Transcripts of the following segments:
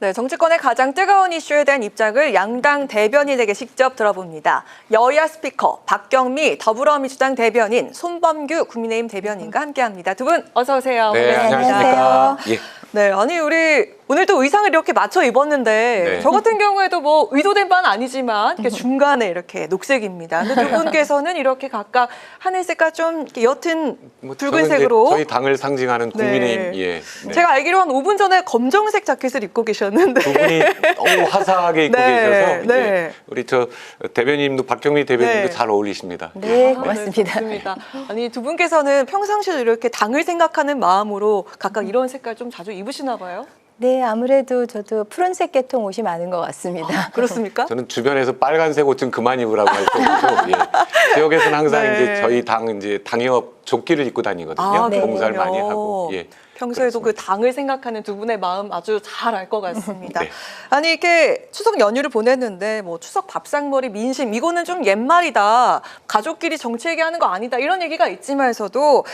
네, 정치권의 가장 뜨거운 이슈에 대한 입장을 양당 대변인에게 직접 들어봅니다. 여야 스피커 박경미 더불어민주당 대변인, 손범규 국민의힘 대변인과 함께합니다. 두 분 어서 오세요. 네, 안녕하십니까. 예. 네, 아니 우리 오늘도 의상을 이렇게 맞춰 입었는데 네. 저 같은 경우에도 뭐 의도된 바는 아니지만 이렇게 중간에 이렇게 녹색입니다. 근데 두 분께서는 이렇게 각각 하늘색과 좀 이렇게 옅은 붉은색으로 저희 당을 상징하는 국민의힘. 네. 예. 네. 제가 알기로 한 5분 전에 검정색 자켓을 입고 계셨는데 두 분이 너무 화사하게 입고 네, 계셔서 네. 예. 우리 저 대변인님도 박경미 대변인도 네. 잘 어울리십니다. 네, 네, 고맙습니다. 좋습니다. 아니 두 분께서는 평상시에도 이렇게 당을 생각하는 마음으로 각각 이런 색깔 좀 자주 입으시나 봐요? 네, 아무래도 저도 푸른색 계통 옷이 많은 것 같습니다. 그렇습니까? 저는 주변에서 빨간색 옷 좀 그만 입으라고 할 정도로 예. 지역에서는 항상 네. 이제 저희 당 이제 당협 조끼를 입고 다니거든요. 네. 봉사를 그렇군요. 많이 하고. 예. 평소에도 그렇습니다. 그 당을 생각하는 두 분의 마음 아주 잘 알 것 같습니다. 네. 아니 이렇게 추석 연휴를 보냈는데 뭐 추석 밥상머리 민심 이거는 좀 옛말이다. 가족끼리 정치 얘기하는 거 아니다. 이런 얘기가 있지만서도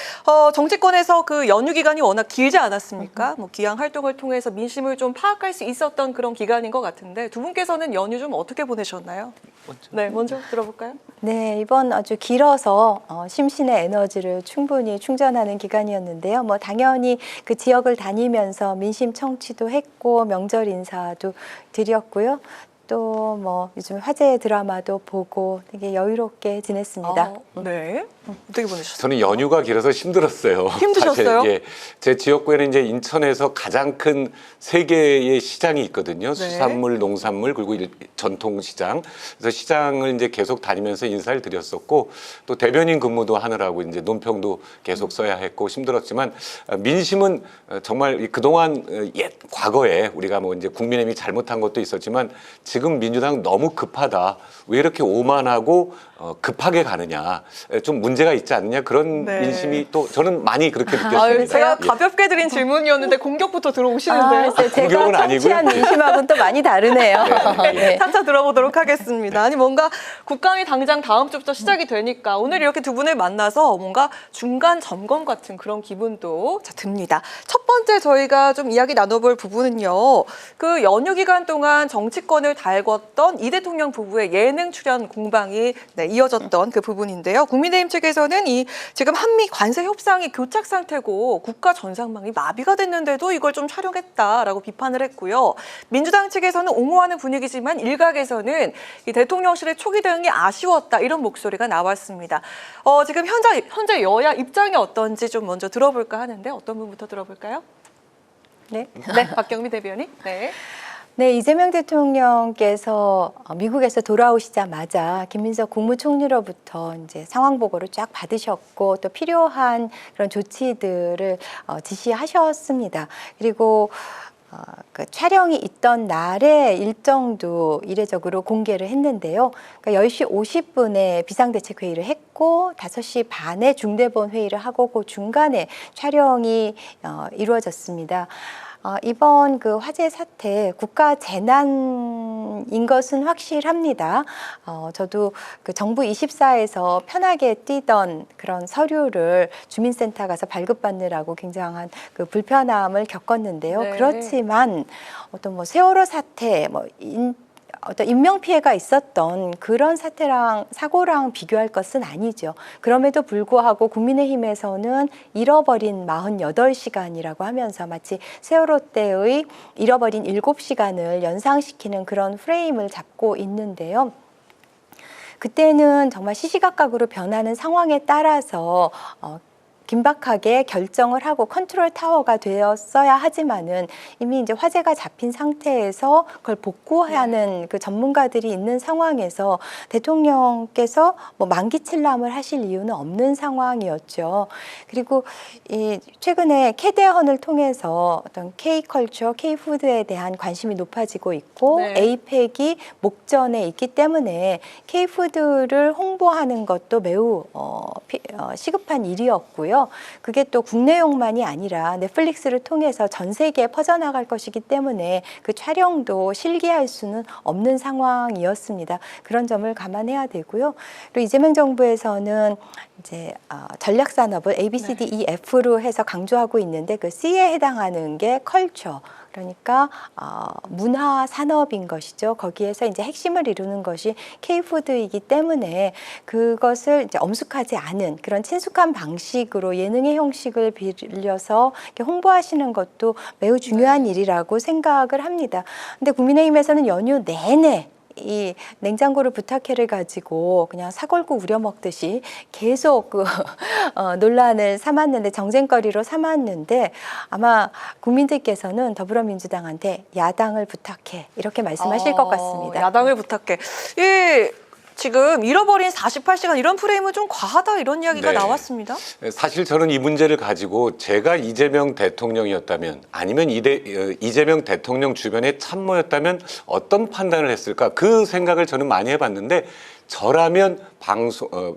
정치권에서 그 연휴 기간이 워낙 길지 않았습니까? 뭐 기양 활동을 통해서 민심을 좀 파악할 수 있었던 그런 기간인 것 같은데 두 분께서는 연휴 좀 어떻게 보내셨나요? 네, 먼저 들어볼까요? 네, 이번 아주 길어서 심신의 에너지를 충분히 충전하는 기간이었는데요. 뭐 당연히 그 지역을 다니면서 민심 청취도 했고 명절 인사도 드렸고요. 또 뭐 요즘 화제 드라마도 보고 되게 여유롭게 지냈습니다. 네. 어떻게 보내셨어요? 저는 연휴가 길어서 힘들었어요. 힘드셨어요? 사실, 예. 제 지역구에는 이제 인천에서 가장 큰 세 개의 시장이 있거든요. 네. 수산물, 농산물, 그리고 전통시장. 그래서 시장을 이제 계속 다니면서 인사를 드렸었고, 또 대변인 근무도 하느라고 이제 논평도 계속 써야 했고 힘들었지만, 민심은 정말 그동안 옛 과거에 우리가 뭐 이제 국민의힘이 잘못한 것도 있었지만 지금 민주당 너무 급하다. 왜 이렇게 오만하고 급하게 가느냐. 좀 문제가 있지 않느냐. 그런 네. 민심이 또 저는 많이 그렇게 느꼈습니다. 아유, 제가 예. 가볍게 드린 질문이었는데 공격부터 들어오시는데요. 글쎄, 제가 공격은 청취한 아니고요. 민심하고는 또 많이 다르네요. 네. 한차 들어보도록 하겠습니다. 아니 뭔가 국감이 당장 다음 주부터 시작이 되니까 오늘 이렇게 두 분을 만나서 뭔가 중간 점검 같은 그런 기분도 듭니다. 첫 번째 저희가 좀 이야기 나눠볼 부분은요. 그 연휴 기간 동안 정치권을 달궜던 이 대통령 부부의 예능 출연 공방이 이어졌던 그 부분인데요. 국민의힘 측에서는 이 지금 한미 관세 협상이 교착 상태고 국가 전상망이 마비가 됐는데도 이걸 좀 촬영했다라고 비판을 했고요. 민주당 측에서는 옹호하는 분위기지만 일각에서는 이 대통령실의 초기 대응이 아쉬웠다 이런 목소리가 나왔습니다. 지금 현재 여야 입장이 어떤지 좀 먼저 들어볼까 하는데 어떤 분부터 들어볼까요? 네. 네, 박경미 대변인. 네. 네, 이재명 대통령께서 미국에서 돌아오시자마자 김민석 국무총리로부터 이제 상황 보고를 쫙 받으셨고 또 필요한 그런 조치들을 지시하셨습니다. 그리고 그 촬영이 있던 날의 일정도 이례적으로 공개를 했는데요. 그러니까 10시 50분에 비상대책회의를 했고 5시 반에 중대본 회의를 하고 그 중간에 촬영이 이루어졌습니다. 이번 그 화재 사태 국가 재난인 것은 확실합니다. 저도 그 정부 24에서 편하게 뛰던 그런 서류를 주민센터 가서 발급받느라고 굉장한 그 불편함을 겪었는데요. 네. 그렇지만 어떤 뭐 세월호 사태, 어떤 인명피해가 있었던 그런 사고랑 비교할 것은 아니죠. 그럼에도 불구하고 국민의힘에서는 잃어버린 48시간이라고 하면서 마치 세월호 때의 잃어버린 7시간을 연상시키는 그런 프레임을 잡고 있는데요. 그때는 정말 시시각각으로 변하는 상황에 따라서 긴박하게 결정을 하고 컨트롤 타워가 되었어야 하지만은 이미 이제 화재가 잡힌 상태에서 그걸 복구하는 그 전문가들이 있는 상황에서 대통령께서 뭐 만기칠람을 하실 이유는 없는 상황이었죠. 그리고 이 최근에 캐대헌을 통해서 어떤 K컬처, K푸드에 대한 관심이 높아지고 있고 네. 에이펙이 목전에 있기 때문에 K푸드를 홍보하는 것도 매우 시급한 일이었고요. 그게 또 국내용만이 아니라 넷플릭스를 통해서 전 세계에 퍼져나갈 것이기 때문에 그 촬영도 실기할 수는 없는 상황이었습니다. 그런 점을 감안해야 되고요. 그리고 이재명 정부에서는 이제 전략산업을 ABCDEF로 해서 강조하고 있는데 그 C에 해당하는 게 컬처. 그러니까 문화 산업인 것이죠. 거기에서 이제 핵심을 이루는 것이 K푸드이기 때문에 그것을 이제 엄숙하지 않은 그런 친숙한 방식으로 예능의 형식을 빌려서 이렇게 홍보하시는 것도 매우 중요한 일이라고 생각을 합니다. 근데 국민의힘에서는 연휴 내내 이 냉장고를 부탁해를 가지고 그냥 사골국 우려 먹듯이 계속 논란을 삼았는데, 정쟁거리로 삼았는데, 아마 국민들께서는 더불어민주당한테 야당을 부탁해 이렇게 말씀하실 것 같습니다. 야당을 부탁해. 예, 지금 잃어버린 48시간 이런 프레임은 좀 과하다 이런 이야기가 네. 나왔습니다. 사실 저는 이 문제를 가지고 제가 이재명 대통령이었다면, 아니면 이재명 대통령 주변에 참모였다면 어떤 판단을 했을까, 그 생각을 저는 많이 해봤는데, 저라면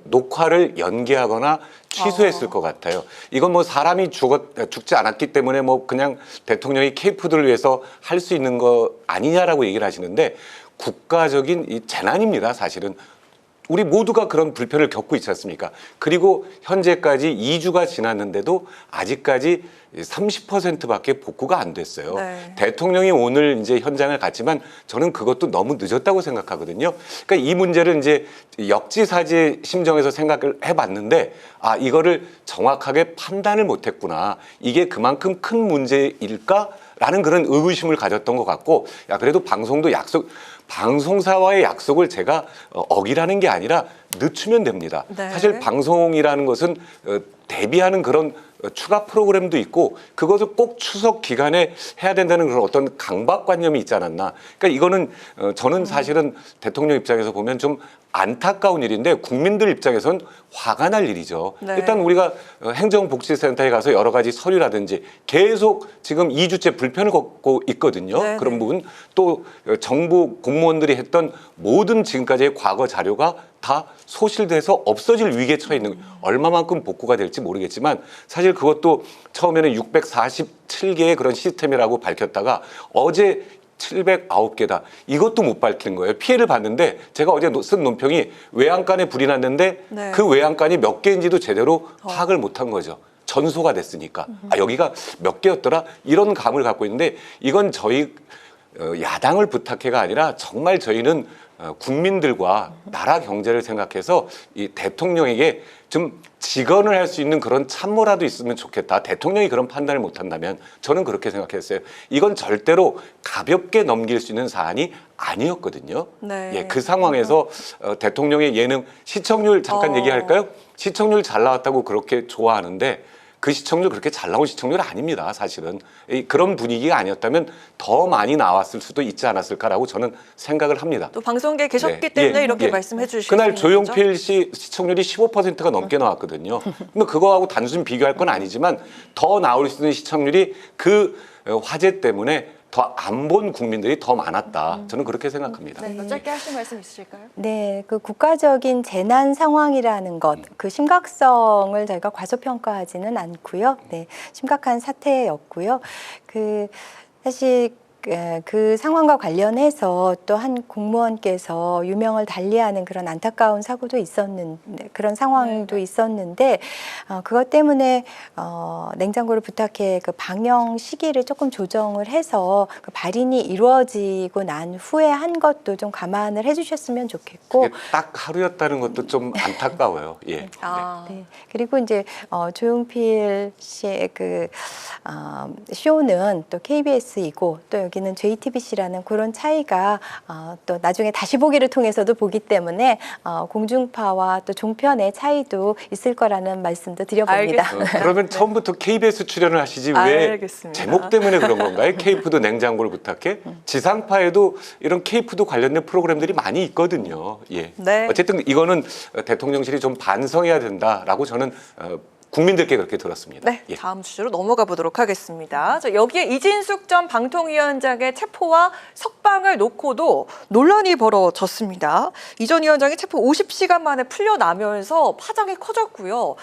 녹화를 연기하거나 취소했을 것 같아요. 이건 뭐 사람이 죽지 않았기 때문에 뭐 그냥 대통령이 K푸드를 위해서 할 수 있는 거 아니냐라고 얘기를 하시는데, 국가적인 이 재난입니다. 사실은 우리 모두가 그런 불편을 겪고 있지 않습니까? 그리고 현재까지 2주가 지났는데도 아직까지 30%밖에 복구가 안 됐어요. 네. 대통령이 오늘 이제 현장을 갔지만 저는 그것도 너무 늦었다고 생각하거든요. 그러니까 이 문제를 이제 역지사지의 심정에서 생각을 해봤는데, 아, 이거를 정확하게 판단을 못했구나. 이게 그만큼 큰 문제일까라는 그런 의구심을 가졌던 것 같고, 야, 그래도 방송도 방송사와의 약속을 제가 어기라는 게 아니라 늦추면 됩니다. 네. 사실 방송이라는 것은 대비하는 그런 추가 프로그램도 있고, 그것을 꼭 추석 기간에 해야 된다는 그런 어떤 강박관념이 있지 않았나. 그러니까 이거는 저는 사실은 대통령 입장에서 보면 좀 안타까운 일인데, 국민들 입장에선 화가 날 일이죠. 네. 일단 우리가 행정복지센터에 가서 여러 가지 서류라든지 계속 지금 2주째 불편을 겪고 있거든요. 네, 그런 네. 부분, 또 정부 공무원들이 했던 모든 지금까지의 과거 자료가 다 소실돼서 없어질 위기에 처해 있는, 얼마만큼 복구가 될지 모르겠지만, 사실 그것도 처음에는 647개의 그런 시스템이라고 밝혔다가 어제 709개다. 이것도 못 밝힌 거예요. 피해를 봤는데, 제가 어제 쓴 논평이 외양간에 불이 났는데 네. 그 외양간이 몇 개인지도 제대로 파악을 못한 거죠. 전소가 됐으니까. 아, 여기가 몇 개였더라? 이런 감을 갖고 있는데, 이건 저희 야당을 부탁해가 아니라 정말 저희는 국민들과 나라 경제를 생각해서 이 대통령에게 좀 직언을 할 수 있는 그런 참모라도 있으면 좋겠다. 대통령이 그런 판단을 못한다면, 저는 그렇게 생각했어요. 이건 절대로 가볍게 넘길 수 있는 사안이 아니었거든요. 네. 예, 그 상황에서 대통령의 예능 시청률 잠깐 얘기할까요? 시청률 잘 나왔다고 그렇게 좋아하는데, 그 시청률 그렇게 잘 나온 시청률 아닙니다. 사실은 그런 분위기가 아니었다면 더 많이 나왔을 수도 있지 않았을까라고 저는 생각을 합니다. 또 방송계에 계셨기 네. 때문에 예, 이렇게 예. 말씀해 주시는 그날 거죠? 조용필 씨 시청률이 15%가 넘게 나왔거든요. 근데 그거하고 단순히 비교할 건 아니지만, 더 나올 수 있는 시청률이 그 화제 때문에 더 안 본 국민들이 더 많았다. 저는 그렇게 생각합니다. 네, 짧게 하실 말씀 있으실까요? 네, 그 국가적인 재난 상황이라는 것, 그 심각성을 저희가 과소평가하지는 않고요. 네, 심각한 사태였고요. 사실 그 상황과 관련해서 또 한 공무원께서 유명을 달리하는 그런 안타까운 사고도 있었는데, 그런 상황도 있었는데, 그것 때문에 냉장고를 부탁해 그 방영 시기를 조금 조정을 해서 그 발인이 이루어지고 난 후에 한 것도 좀 감안을 해주셨으면 좋겠고, 그게 딱 하루였다는 것도 좀 안타까워요. 예. 아, 네. 그리고 이제 조용필 씨의 그 쇼는 또 KBS이고 또 여기는 JTBC라는 그런 차이가 또 나중에 다시 보기를 통해서도 보기 때문에 공중파와 또 종편의 차이도 있을 거라는 말씀도 드려봅니다. 그러면 처음부터 KBS 출연을 하시지 왜 알겠습니다. 제목 때문에 그런 건가요? K푸드 냉장고를 부탁해? 지상파에도 이런 K푸드 관련된 프로그램들이 많이 있거든요. 예. 네. 어쨌든 이거는 대통령실이 좀 반성해야 된다라고 저는 국민들께 그렇게 들었습니다. 네, 예. 다음 주제로 넘어가 보도록 하겠습니다. 여기에 이진숙 전 방통위원장의 체포와 석방을 놓고도 논란이 벌어졌습니다. 이 전 위원장이 체포 50시간 만에 풀려나면서 파장이 커졌고요.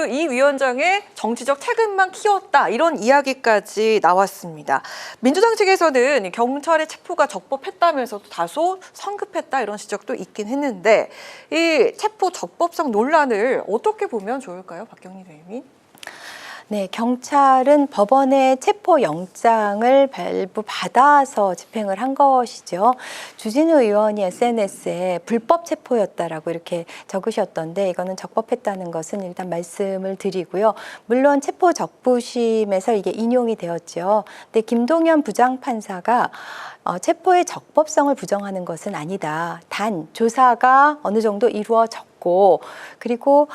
이 위원장의 정치적 태극만 키웠다, 이런 이야기까지 나왔습니다. 민주당 측에서는 경찰의 체포가 적법했다면서도 다소 성급했다, 이런 지적도 있긴 했는데, 이 체포 적법성 논란을 어떻게 보면 좋을까요, 박경리 의원님? 네, 경찰은 법원의 체포영장을 발부받아서 집행을 한 것이죠. 주진우 의원이 SNS에 불법 체포였다라고 이렇게 적으셨던데 이거는 적법했다는 것은 일단 말씀을 드리고요. 물론 체포 적부심에서 이게 인용이 되었죠. 근데 김동연 부장판사가 체포의 적법성을 부정하는 것은 아니다. 단 조사가 어느 정도 이루어졌고 그리고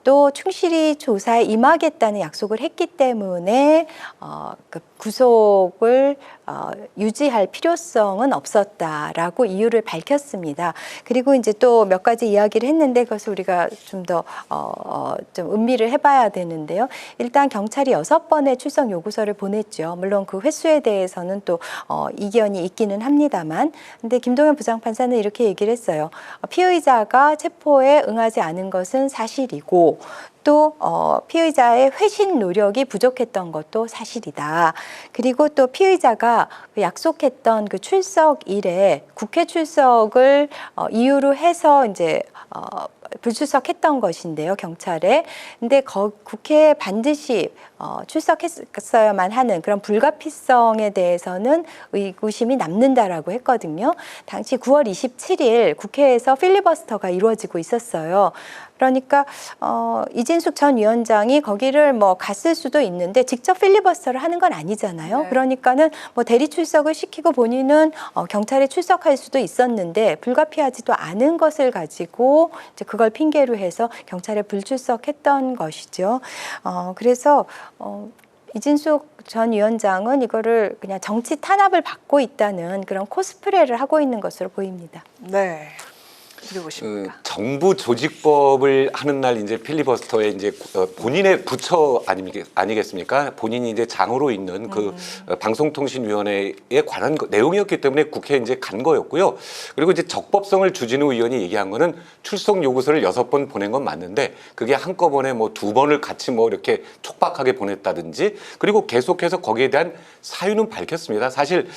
또 충실히 조사에 임하겠다는 약속을 했기 때문에 그 구속을 유지할 필요성은 없었다라고 이유를 밝혔습니다. 그리고 이제 또 몇 가지 이야기를 했는데 그것을 우리가 좀 더 좀 음미를 해봐야 되는데요. 일단 경찰이 6번의 출석 요구서를 보냈죠. 물론 그 횟수에 대해서는 또 이견이 있기는 합니다만, 근데 김동연 부장판사는 이렇게 얘기를 했어요. 피의자가 체포에 응하지 않은 것은 사실이고. 또 피의자의 회신 노력이 부족했던 것도 사실이다. 그리고 또 피의자가 약속했던 그 출석일에 국회 출석을 이유로 해서 이제 불출석했던 것인데요, 경찰에. 근데 국회에 반드시 출석했어야만 하는 그런 불가피성에 대해서는 의구심이 남는다라고 했거든요. 당시 9월 27일 국회에서 필리버스터가 이루어지고 있었어요. 그러니까 이진숙 전 위원장이 거기를 뭐 갔을 수도 있는데 직접 필리버스터를 하는 건 아니잖아요. 네. 그러니까는 뭐 대리 출석을 시키고 본인은 경찰에 출석할 수도 있었는데 불가피하지도 않은 것을 가지고 이제 그걸 핑계로 해서 경찰에 불출석했던 것이죠. 그래서 이진숙 전 위원장은 이거를 그냥 정치 탄압을 받고 있다는 그런 코스프레를 하고 있는 것으로 보입니다. 네. 그리고 싶습니다. 정부 조직법을 하는 날 이제 필리버스터에 이제 본인의 부처 아니겠습니까? 본인이 이제 장으로 있는 그 방송통신위원회에 관한 내용이었기 때문에 국회에 이제 간 거였고요. 그리고 이제 적법성을 주진우 의원이 얘기한 거는 출석 요구서를 6번 보낸 건 맞는데 그게 한꺼번에 뭐 2번을 같이 뭐 이렇게 촉박하게 보냈다든지 그리고 계속해서 거기에 대한 사유는 밝혔습니다. 사실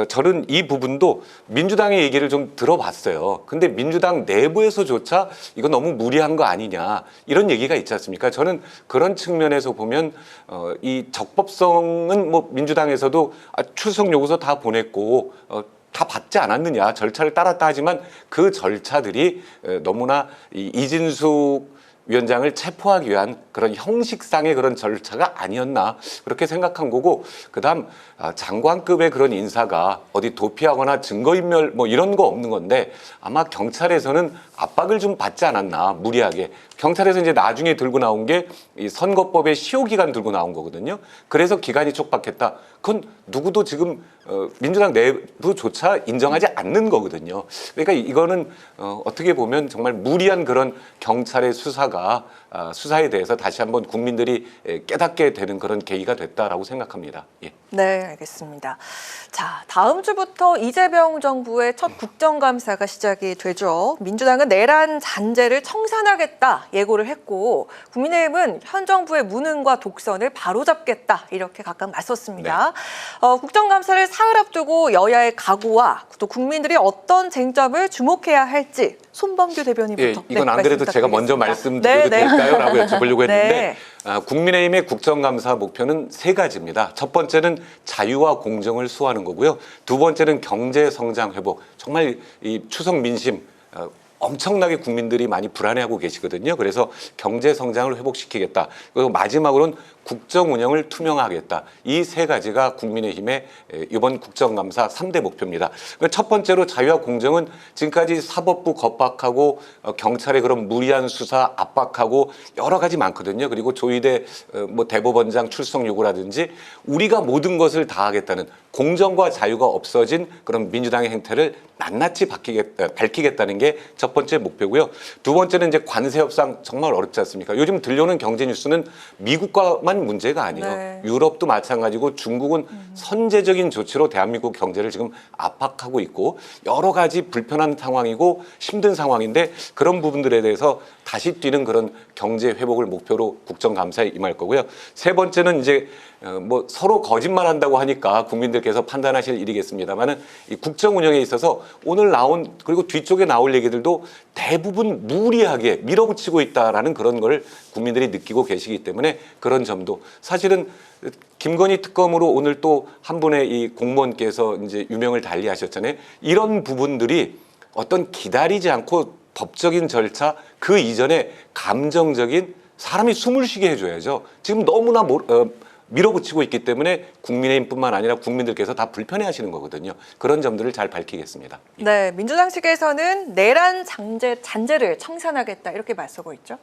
저는 이 부분도 민주당의 얘기를 좀 들어봤어요. 근데 민주당 내부에서조차 이거 너무 무리한 거 아니냐 이런 얘기가 있지 않습니까? 저는 그런 측면에서 보면 이 적법성은 뭐 민주당에서도 출석 요구서 다 보냈고 다 받지 않았느냐 절차를 따랐다 하지만 그 절차들이 너무나 이진숙 위원장을 체포하기 위한 그런 형식상의 그런 절차가 아니었나 그렇게 생각한 거고 그다음 장관급의 그런 인사가 어디 도피하거나 증거인멸 뭐 이런 거 없는 건데 아마 경찰에서는 압박을 좀 받지 않았나 무리하게 경찰에서 이제 나중에 들고 나온 게 이 선거법의 시효 기간 들고 나온 거거든요. 그래서 기간이 촉박했다. 그건 누구도 지금 민주당 내부조차 인정하지 않는 거거든요. 그러니까 이거는 어떻게 보면 정말 무리한 그런 경찰의 수사에 대해서 다시 한번 국민들이 깨닫게 되는 그런 계기가 됐다라고 생각합니다. 예. 네, 알겠습니다. 자, 다음 주부터 이재명 정부의 첫 국정감사가 시작이 되죠. 민주당은 내란 잔재를 청산하겠다 예고를 했고 국민의힘은 현 정부의 무능과 독선을 바로잡겠다 이렇게 각각 맞섰습니다. 네. 국정감사를 사흘 앞두고 여야의 각오와 또 국민들이 어떤 쟁점을 주목해야 할지 손범규 대변인부터. 예, 이건 안 그래도 제가 먼저 말씀드려도 될까요? 라고 여쭤보려고 했는데 네. 국민의힘의 국정감사 목표는 3가지입니다. 첫 번째는 자유와 공정을 수호하는 거고요. 두 번째는 경제 성장 회복. 정말 이 추석 민심 엄청나게 국민들이 많이 불안해하고 계시거든요. 그래서 경제 성장을 회복시키겠다. 그리고 마지막으로는 국정 운영을 투명화하겠다. 이 3가지가 국민의힘의 이번 국정감사 3대 목표입니다. 첫 번째로 자유와 공정은 지금까지 사법부 겁박하고 경찰의 그런 무리한 수사 압박하고 여러 가지 많거든요. 그리고 조희대 뭐 대법원장 출석 요구라든지 우리가 모든 것을 다 하겠다는 공정과 자유가 없어진 그런 민주당의 행태를 낱낱이 밝히겠다는 게 첫 번째 목표고요. 두 번째는 이제 관세 협상 정말 어렵지 않습니까? 요즘 들려오는 경제 뉴스는 미국과만 문제가 아니에요. 네. 유럽도 마찬가지고 중국은 선제적인 조치로 대한민국 경제를 지금 압박하고 있고 여러 가지 불편한 상황이고 힘든 상황인데 그런 부분들에 대해서 다시 뛰는 그런 경제 회복을 목표로 국정감사에 임할 거고요. 세 번째는 이제 뭐 서로 거짓말한다고 하니까 국민들께서 판단하실 일이겠습니다만은 이 국정 운영에 있어서 오늘 나온 그리고 뒤쪽에 나올 얘기들도 대부분 무리하게 밀어붙이고 있다라는 그런 걸 국민들이 느끼고 계시기 때문에 그런 점도 사실은 김건희 특검으로 오늘 또 한 분의 이 공무원께서 이제 유명을 달리하셨잖아요. 이런 부분들이 어떤 기다리지 않고 법적인 절차 그 이전에 감정적인 사람이 숨을 쉬게 해줘야죠. 지금 너무나 밀어붙이고 있기 때문에 국민의힘뿐만 아니라 국민들께서 다 불편해하시는 거거든요. 그런 점들을 잘 밝히겠습니다. 네, 민주당 측에서는 내란 잔재를 청산하겠다 이렇게 맞서고 있죠.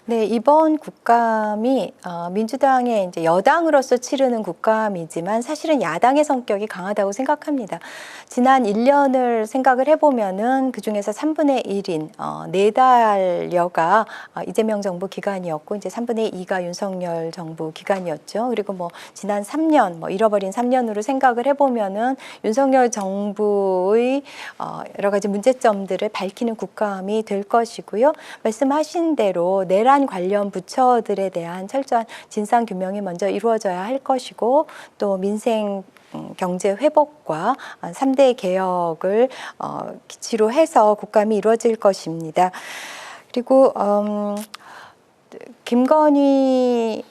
네, 이번 국감이 민주당의 이제 여당으로서 치르는 국감이지만 사실은 야당의 성격이 강하다고 생각합니다. 지난 1년을 생각을 해보면은 그 중에서 3분의 1인 4달여가 이재명 정부 기간이었고 이제 3분의 2가 윤석열 정부 기간이었죠. 그리고 뭐 지난 3년, 뭐 잃어버린 3년으로 생각을 해보면은 윤석열 정부의 여러 가지 문제점들을 밝히는 국감이 될 것이고요. 말씀하신 대로 내란 관련 부처들에 대한 철저한 진상 규명이 먼저 이루어져야 할 것이고 또 민생 경제 회복과 3대 개혁을 기치로 해서 국감이 이루어질 것입니다. 그리고 김건희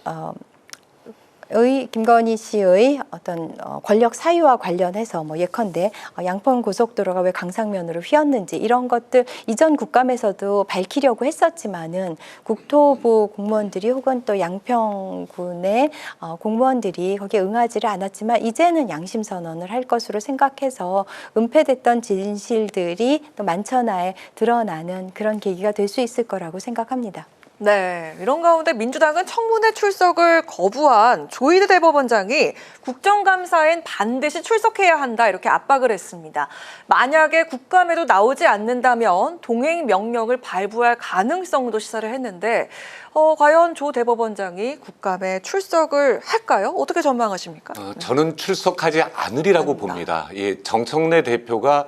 씨의 어떤 권력 사유와 관련해서 뭐 예컨대 양평 고속도로가 왜 강상면으로 휘었는지 이런 것들 이전 국감에서도 밝히려고 했었지만은 국토부 공무원들이 혹은 또 양평군의 공무원들이 거기에 응하지를 않았지만 이제는 양심 선언을 할 것으로 생각해서 은폐됐던 진실들이 또 만천하에 드러나는 그런 계기가 될 수 있을 거라고 생각합니다. 네, 이런 가운데 민주당은 청문회 출석을 거부한 조희대 대법원장이 국정감사엔 반드시 출석해야 한다 이렇게 압박을 했습니다. 만약에 국감에도 나오지 않는다면 동행 명령을 발부할 가능성도 시사를 했는데 과연 조 대법원장이 국감에 출석을 할까요? 어떻게 전망하십니까? 저는 출석하지 않으리라고 봅니다. 예, 정청래 대표가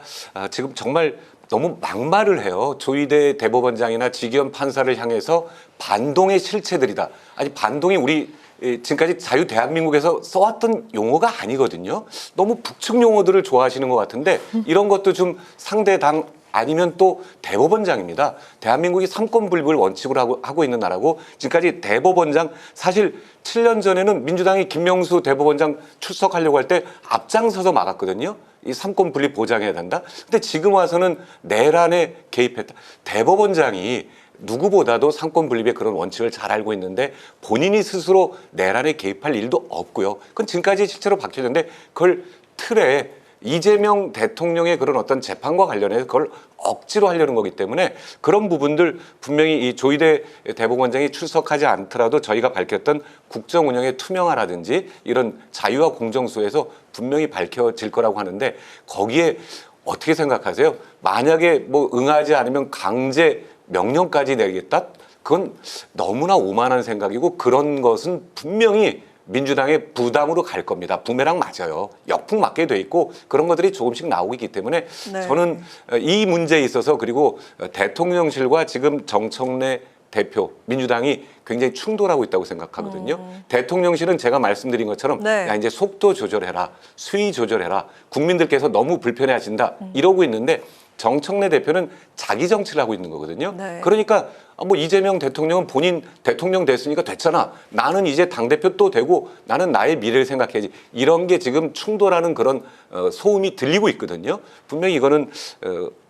지금 정말 너무 막말을 해요. 조희대 대법원장이나 지기현 판사를 향해서 반동의 실체들이다. 아니 반동이 우리 지금까지 자유 대한민국에서 써왔던 용어가 아니거든요. 너무 북측 용어들을 좋아하시는 것 같은데 이런 것도 좀 상대 당 아니면 또 대법원장입니다. 대한민국이 삼권분립을 원칙으로 하고 있는 나라고 지금까지 대법원장 사실 7년 전에는 민주당이 김명수 대법원장 출석하려고 할 때 앞장서서 막았거든요. 이 삼권 분립 보장해야 된다. 근데 지금 와서는 내란에 개입했다. 대법원장이 누구보다도 삼권 분립의 그런 원칙을 잘 알고 있는데 본인이 스스로 내란에 개입할 일도 없고요. 그건 지금까지 실제로 밝혀졌는데 그걸 틀에 이재명 대통령의 그런 어떤 재판과 관련해서 그걸 억지로 하려는 거기 때문에 그런 부분들 분명히 이 조희대 대법원장이 출석하지 않더라도 저희가 밝혔던 국정 운영의 투명화라든지 이런 자유와 공정수에서 분명히 밝혀질 거라고 하는데 거기에 어떻게 생각하세요? 만약에 뭐 응하지 않으면 강제 명령까지 내리겠다? 그건 너무나 오만한 생각이고 그런 것은 분명히 민주당의 부담으로 갈 겁니다. 부메랑 맞아요. 역풍 맞게 돼 있고 그런 것들이 조금씩 나오고 있기 때문에 네. 저는 이 문제에 있어서 그리고 대통령실과 지금 정청래 대표 민주당이 굉장히 충돌하고 있다고 생각하거든요. 대통령실은 제가 말씀드린 것처럼 네. 야 이제 속도 조절해라, 수위 조절해라. 국민들께서 너무 불편해하신다 이러고 있는데 정청래 대표는 자기 정치를 하고 있는 거거든요. 네. 그러니까 뭐 이재명 대통령은 본인 대통령 됐으니까 됐잖아. 나는 이제 당대표 또 되고 나는 나의 미래를 생각해야지. 이런 게 지금 충돌하는 그런 소음이 들리고 있거든요. 분명히 이거는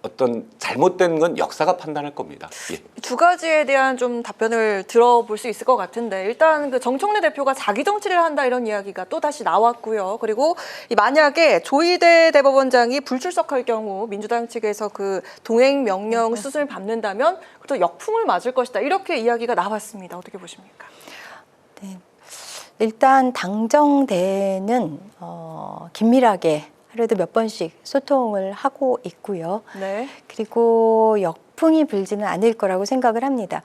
어떤 잘못된 건 역사가 판단할 겁니다. 예. 두 가지에 대한 좀 답변을 들어볼 수 있을 것 같은데 일단 그 정청래 대표가 자기 정치를 한다 이런 이야기가 또 다시 나왔고요. 그리고 만약에 조희대 대법원장이 불출석할 경우 민주당 측에서 그 동행 명령 수순을 밟는다면 또 역풍을 맞을 것이다 이렇게 이야기가 나왔습니다. 어떻게 보십니까? 네. 일단 당정대는 긴밀하게 하루에도 몇 번씩 소통을 하고 있고요. 네. 그리고 역풍이 불지는 않을 거라고 생각을 합니다.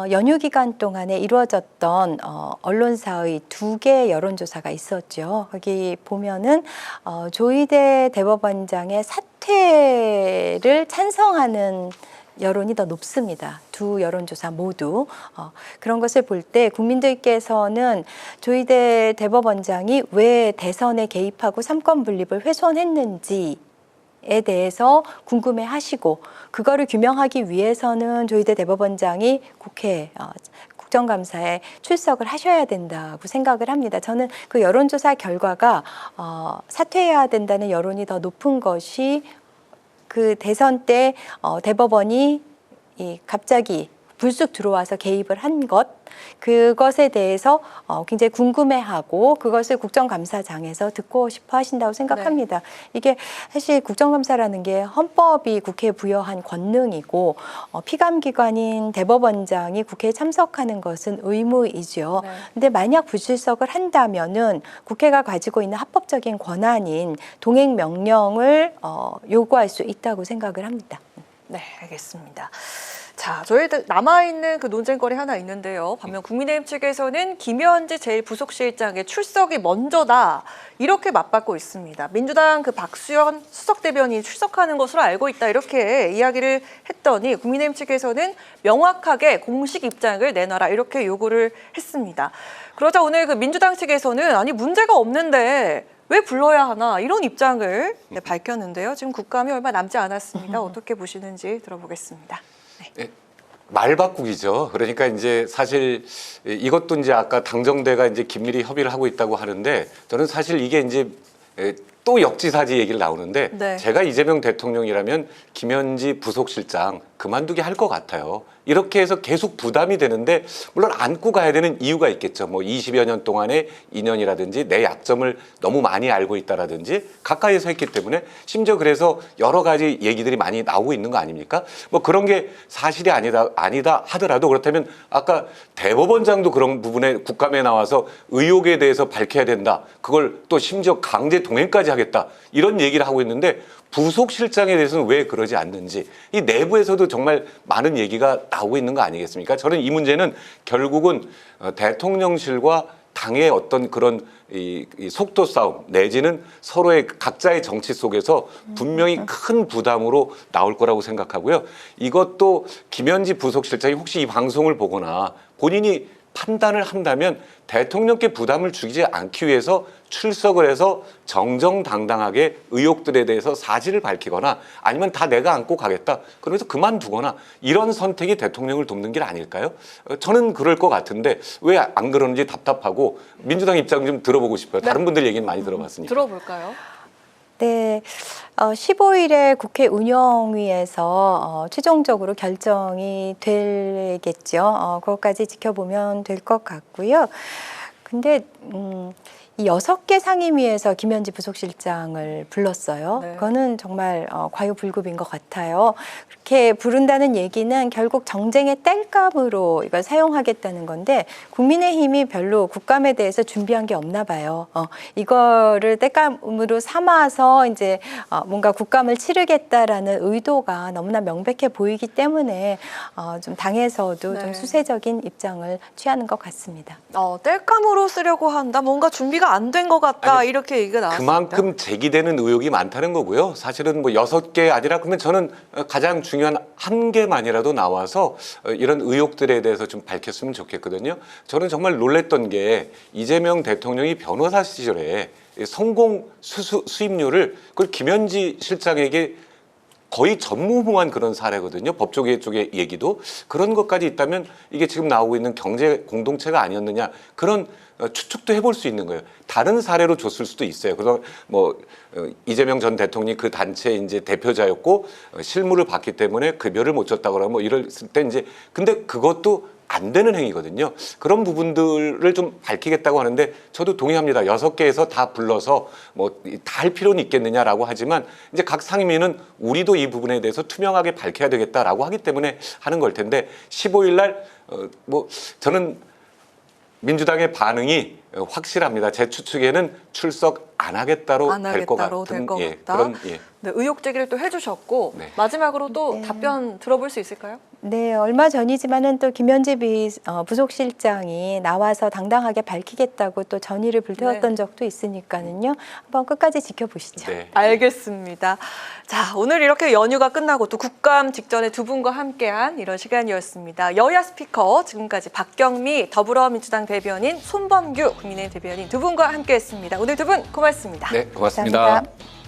연휴 기간 동안에 이루어졌던 언론사의 2개 여론조사가 있었죠. 거기 보면은 조희대 대법원장의 사퇴를 찬성하는 여론이 더 높습니다. 두 여론조사 모두. 그런 것을 볼 때 국민들께서는 조희대 대법원장이 왜 대선에 개입하고 삼권 분립을 훼손했는지에 대해서 궁금해하시고 그거를 규명하기 위해서는 조희대 대법원장이 국회 국정감사에 출석을 하셔야 된다고 생각을 합니다. 저는 그 여론조사 결과가 사퇴해야 된다는 여론이 더 높은 것이 그 대선 때 대법원이 갑자기 불쑥 들어와서 개입을 한 그것에 대해서 굉장히 궁금해하고 그것을 국정감사장에서 듣고 싶어 하신다고 생각합니다. 이게 사실 국정감사라는 게 헌법이 국회에 부여한 권능이고 피감기관인 대법원장이 국회에 참석하는 것은 의무이죠. 근데 만약 불출석을 한다면은 국회가 가지고 있는 합법적인 권한인 동행 명령을 요구할 수 있다고 생각을 합니다. 네, 알겠습니다. 자, 저희들 남아있는 그 논쟁거리 하나 있는데요. 반면 국민의힘 측에서는 김현지 제1부속실장의 출석이 먼저다. 이렇게 맞받고 있습니다. 민주당 그 박수현 수석대변인이 출석하는 것으로 알고 있다. 이렇게 이야기를 했더니 국민의힘 측에서는 명확하게 공식 입장을 내놔라. 이렇게 요구를 했습니다. 그러자 오늘 그 민주당 측에서는 아니 문제가 없는데 왜 불러야 하나 이런 입장을 밝혔는데요. 지금 국감이 얼마 남지 않았습니다. 어떻게 보시는지 들어보겠습니다. 네, 말 바꾸기죠. 그러니까 이제 사실 이것도 이제 아까 당정대가 이제 긴밀히 협의를 하고 있다고 하는데 저는 사실 이게 이제 또 역지사지 얘기를 나오는데 네. 제가 이재명 대통령이라면 김현지 부속실장 그만두게 할 것 같아요. 이렇게 해서 계속 부담이 되는데 물론 안고 가야 되는 이유가 있겠죠. 뭐 20여 년 동안의 인연이라든지 내 약점을 너무 많이 알고 있다라든지 가까이에서 했기 때문에 심지어 그래서 여러 가지 얘기들이 많이 나오고 있는 거 아닙니까? 뭐 그런 게 사실이 아니다 하더라도 그렇다면 아까 대법원장도 그런 부분에 국감에 나와서 의혹에 대해서 밝혀야 된다. 그걸 또 심지어 강제 동행까지 하겠다. 이런 얘기를 하고 있는데 부속실장에 대해서는 왜 그러지 않는지 이 내부에서도 정말 많은 얘기가 나오고 있는 거 아니겠습니까? 저는 이 문제는 결국은 대통령실과 당의 어떤 그런 이 속도 싸움 내지는 서로의 각자의 정치 속에서 분명히 큰 부담으로 나올 거라고 생각하고요. 이것도 김현지 부속실장이 혹시 이 방송을 보거나 본인이 판단을 한다면 대통령께 부담을 주지 않기 위해서 출석을 해서 정정당당하게 의혹들에 대해서 사실을 밝히거나 아니면 다 내가 안고 가겠다 그러면서 그만두거나 이런 선택이 대통령을 돕는 길 아닐까요? 저는 그럴 것 같은데 왜 안 그러는지 답답하고 민주당 입장 좀 들어보고 싶어요. 다른 분들 얘기는 많이 들어봤으니까. 들어볼까요? 네, 15일에 국회 운영위에서 최종적으로 결정이 되겠죠. 그것까지 지켜보면 될 것 같고요. 근데 이 6개 상임위에서 김현지 부속실장을 불렀어요. 네. 그거는 정말 과유불급인 것 같아요. 그렇게 부른다는 얘기는 결국 정쟁의 땔감으로 이걸 사용하겠다는 건데 국민의힘이 별로 국감에 대해서 준비한 게 없나 봐요. 이거를 땔감으로 삼아서 이제 뭔가 국감을 치르겠다라는 의도가 너무나 명백해 보이기 때문에 좀 당에서도 네. 좀 수세적인 입장을 취하는 것 같습니다. 땔감으로 쓰려고 한다. 뭔가 준비가 안 된 것 같다. 아니, 이렇게 얘기가 나왔습니다. 그만큼 제기되는 의혹이 많다는 거고요. 사실은 뭐 6개 아니라 그러면 저는 가장 중요한 1개만이라도 나와서 이런 의혹들에 대해서 좀 밝혔으면 좋겠거든요. 저는 정말 놀랬던 게 이재명 대통령이 변호사 시절에 성공 수입률을 그걸 김현지 실장에게 거의 전무후무한 그런 사례거든요. 법조계 쪽의 얘기도 그런 것까지 있다면 이게 지금 나오고 있는 경제 공동체가 아니었느냐 그런 추측도 해볼 수 있는 거예요. 다른 사례로 줬을 수도 있어요. 그래서 뭐 이재명 전 대통령이 그 단체 이제 대표자였고 실무를 봤기 때문에 급여를 못 줬다거나 뭐 이랬을 때 이제 근데 그것도 안 되는 행위거든요. 그런 부분들을 좀 밝히겠다고 하는데 저도 동의합니다. 6개에서 다 불러서 뭐 다 할 필요는 있겠느냐라고 하지만 이제 각 상임위는 우리도 이 부분에 대해서 투명하게 밝혀야 되겠다라고 하기 때문에 하는 걸 텐데 15일 날 뭐 저는 민주당의 반응이 확실합니다. 제 추측에는 출석 안 하겠다로 될 것 같은 그런 네, 의혹 제기를 또 해주셨고 네. 마지막으로 또 답변 들어볼 수 있을까요? 네, 얼마 전이지만은 또 김현지 부속실장이 나와서 당당하게 밝히겠다고 또 전의를 불태웠던 적도 있으니까는요. 한번 끝까지 지켜보시죠. 네. 알겠습니다. 자, 오늘 이렇게 연휴가 끝나고 또 국감 직전에 두 분과 함께한 이런 시간이었습니다. 여야 스피커 지금까지 박경미 더불어민주당 대변인 손범규 국민의힘 대변인 두 분과 함께했습니다. 오늘 두 분 고맙습니다. 네, 고맙습니다. 감사합니다.